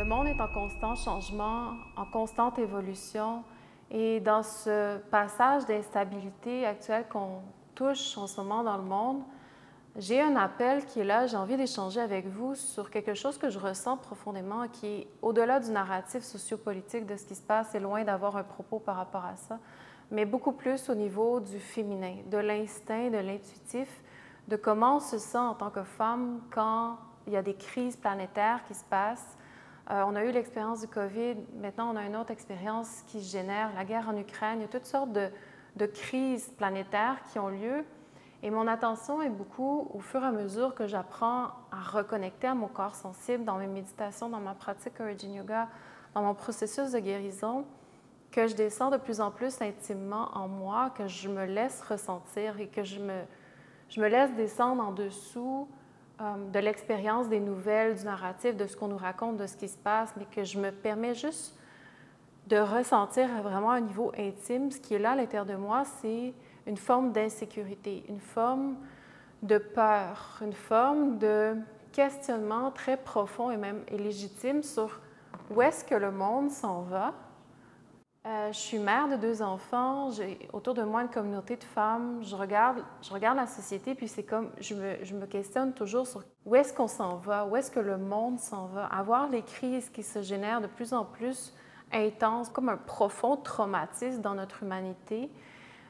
Le monde est en constant changement, en constante évolution. Et dans ce passage d'instabilité actuelle qu'on touche en ce moment dans le monde, j'ai un appel qui est là, j'ai envie d'échanger avec vous sur quelque chose que je ressens profondément, qui est au-delà du narratif sociopolitique de ce qui se passe, c'est loin d'avoir un propos par rapport à ça, mais beaucoup plus au niveau du féminin, de l'instinct, de l'intuitif, de comment on se sent en tant que femme quand il y a des crises planétaires qui se passent. On a eu l'expérience du COVID, maintenant on a une autre expérience qui se génère, la guerre en Ukraine, il y a toutes sortes de crises planétaires qui ont lieu. Et mon attention est beaucoup, au fur et à mesure que j'apprends à reconnecter à mon corps sensible dans mes méditations, dans ma pratique Origin Yoga, dans mon processus de guérison, que je descends de plus en plus intimement en moi, que je me laisse ressentir et que je me laisse descendre en dessous de l'expérience des nouvelles, du narratif, de ce qu'on nous raconte, de ce qui se passe, mais que je me permets juste de ressentir vraiment à un niveau intime. Ce qui est là à l'intérieur de moi, c'est une forme d'insécurité, une forme de peur, une forme de questionnement très profond et même légitime sur où est-ce que le monde s'en va. Je suis mère de 2 enfants, j'ai autour de moi une communauté de femmes, je regarde la société, puis c'est comme, je me questionne toujours sur où est-ce qu'on s'en va, où est-ce que le monde s'en va, avoir les crises qui se génèrent de plus en plus intenses, comme un profond traumatisme dans notre humanité,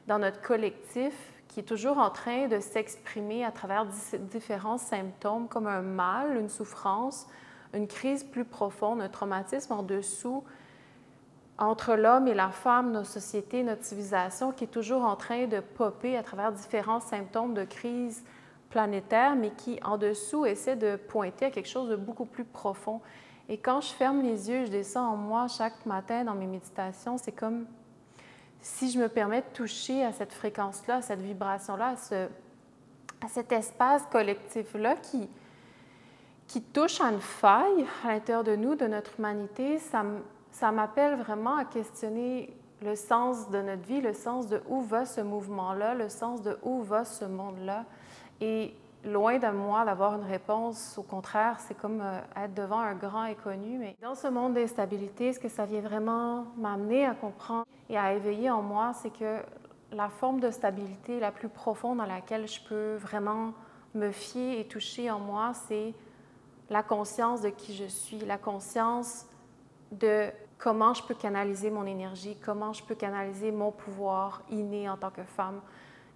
dans notre collectif, qui est toujours en train de s'exprimer à travers différents symptômes, comme un mal, une souffrance, une crise plus profonde, un traumatisme en dessous, entre l'homme et la femme, nos sociétés, notre civilisation, qui est toujours en train de popper à travers différents symptômes de crise planétaire, mais qui, en dessous, essaie de pointer à quelque chose de beaucoup plus profond. Et quand je ferme les yeux, je descends en moi chaque matin dans mes méditations, c'est comme si je me permets de toucher à cette fréquence-là, à cette vibration-là, à cet espace collectif-là qui touche à une faille à l'intérieur de nous, de notre humanité, ça m'appelle vraiment à questionner le sens de notre vie, le sens de où va ce mouvement-là, le sens de où va ce monde-là. Et loin de moi d'avoir une réponse, au contraire, c'est comme être devant un grand inconnu. Mais dans ce monde d'instabilité, ce que ça vient vraiment m'amener à comprendre et à éveiller en moi, c'est que la forme de stabilité la plus profonde dans laquelle je peux vraiment me fier et toucher en moi, c'est la conscience de qui je suis, la conscience de comment je peux canaliser mon énergie, comment je peux canaliser mon pouvoir inné en tant que femme.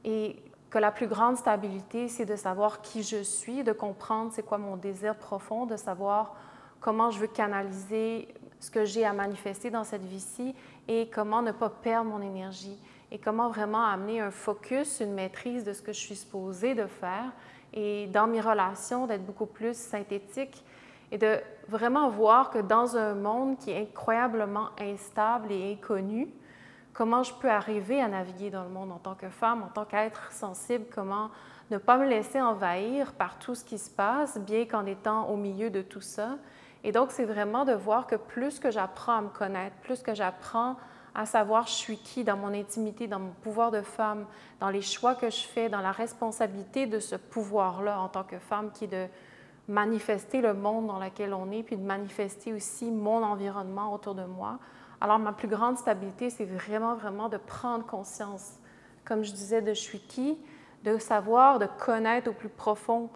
Et que la plus grande stabilité, c'est de savoir qui je suis, de comprendre c'est quoi mon désir profond, de savoir comment je veux canaliser ce que j'ai à manifester dans cette vie-ci et comment ne pas perdre mon énergie et comment vraiment amener un focus, une maîtrise de ce que je suis supposée de faire et dans mes relations, d'être beaucoup plus synthétique et de vraiment voir que dans un monde qui est incroyablement instable et inconnu, comment je peux arriver à naviguer dans le monde en tant que femme, en tant qu'être sensible, comment ne pas me laisser envahir par tout ce qui se passe, bien qu'en étant au milieu de tout ça. Et donc, c'est vraiment de voir que plus que j'apprends à me connaître, plus que j'apprends à savoir je suis qui dans mon intimité, dans mon pouvoir de femme, dans les choix que je fais, dans la responsabilité de ce pouvoir-là en tant que femme qui est de manifester le monde dans lequel on est, puis de manifester aussi mon environnement autour de moi. Alors, ma plus grande stabilité, c'est vraiment, vraiment de prendre conscience, comme je disais, de je suis qui, de savoir, de connaître au plus profond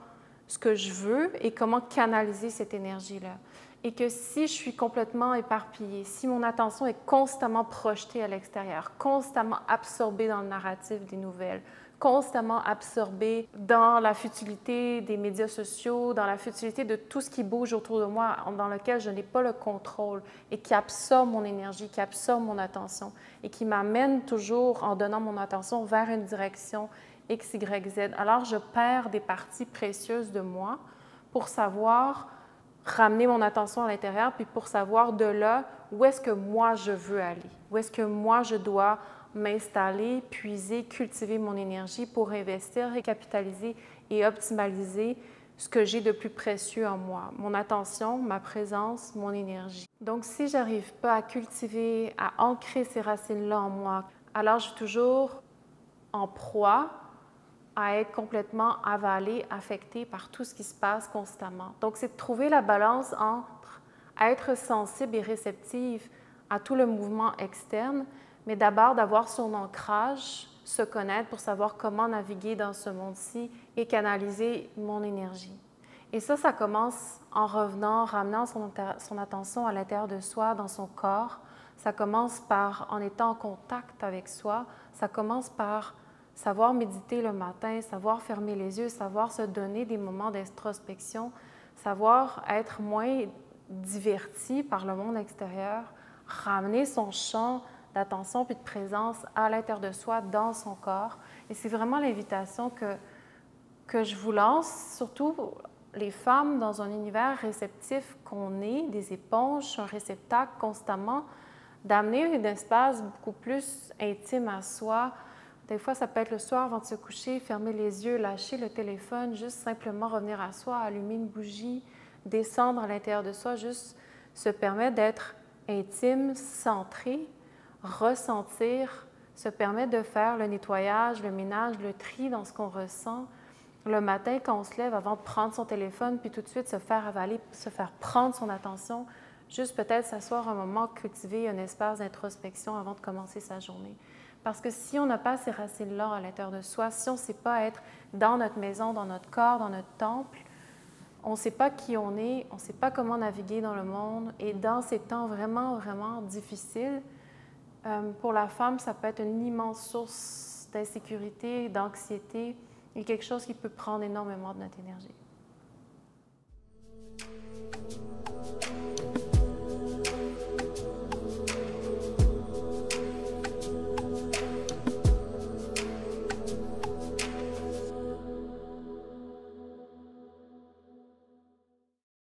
ce que je veux et comment canaliser cette énergie-là. Et que si je suis complètement éparpillée, si mon attention est constamment projetée à l'extérieur, constamment absorbée dans le narratif des nouvelles, constamment absorbée dans la futilité des médias sociaux, dans la futilité de tout ce qui bouge autour de moi, dans lequel je n'ai pas le contrôle et qui absorbe mon énergie, qui absorbe mon attention et qui m'amène toujours, en donnant mon attention, vers une direction X, Y, Z. Alors, je perds des parties précieuses de moi pour savoir ramener mon attention à l'intérieur, puis pour savoir de là où est-ce que moi je veux aller, où est-ce que moi je dois m'installer, puiser, cultiver mon énergie pour investir et capitaliser et optimaliser ce que j'ai de plus précieux en moi, mon attention, ma présence, mon énergie. Donc, si je n'arrive pas à cultiver, à ancrer ces racines-là en moi, alors je suis toujours en proie à être complètement avalée, affectée par tout ce qui se passe constamment. Donc, c'est de trouver la balance entre être sensible et réceptive à tout le mouvement externe, mais d'abord d'avoir son ancrage, se connaître pour savoir comment naviguer dans ce monde-ci et canaliser mon énergie. Et ça commence en revenant, ramenant son attention à l'intérieur de soi, dans son corps. Ça commence en étant en contact avec soi. Ça commence par savoir méditer le matin, savoir fermer les yeux, savoir se donner des moments d'introspection, savoir être moins diverti par le monde extérieur, ramener son champ d'attention puis de présence à l'intérieur de soi, dans son corps. Et c'est vraiment l'invitation que je vous lance, surtout les femmes dans un univers réceptif qu'on est, des éponges, un réceptacle constamment, d'amener un espace beaucoup plus intime à soi. Des fois, ça peut être le soir avant de se coucher, fermer les yeux, lâcher le téléphone, juste simplement revenir à soi, allumer une bougie, descendre à l'intérieur de soi, juste se permettre d'être intime, centré, ressentir, se permettre de faire le nettoyage, le ménage, le tri dans ce qu'on ressent. Le matin, quand on se lève, avant de prendre son téléphone, puis tout de suite se faire avaler, se faire prendre son attention, juste peut-être s'asseoir un moment, cultiver un espace d'introspection avant de commencer sa journée. Parce que si on n'a pas ces racines-là à l'intérieur de soi, si on ne sait pas être dans notre maison, dans notre corps, dans notre temple, on ne sait pas qui on est, on ne sait pas comment naviguer dans le monde. Et dans ces temps vraiment, vraiment difficiles, pour la femme, ça peut être une immense source d'insécurité, d'anxiété, et quelque chose qui peut prendre énormément de notre énergie.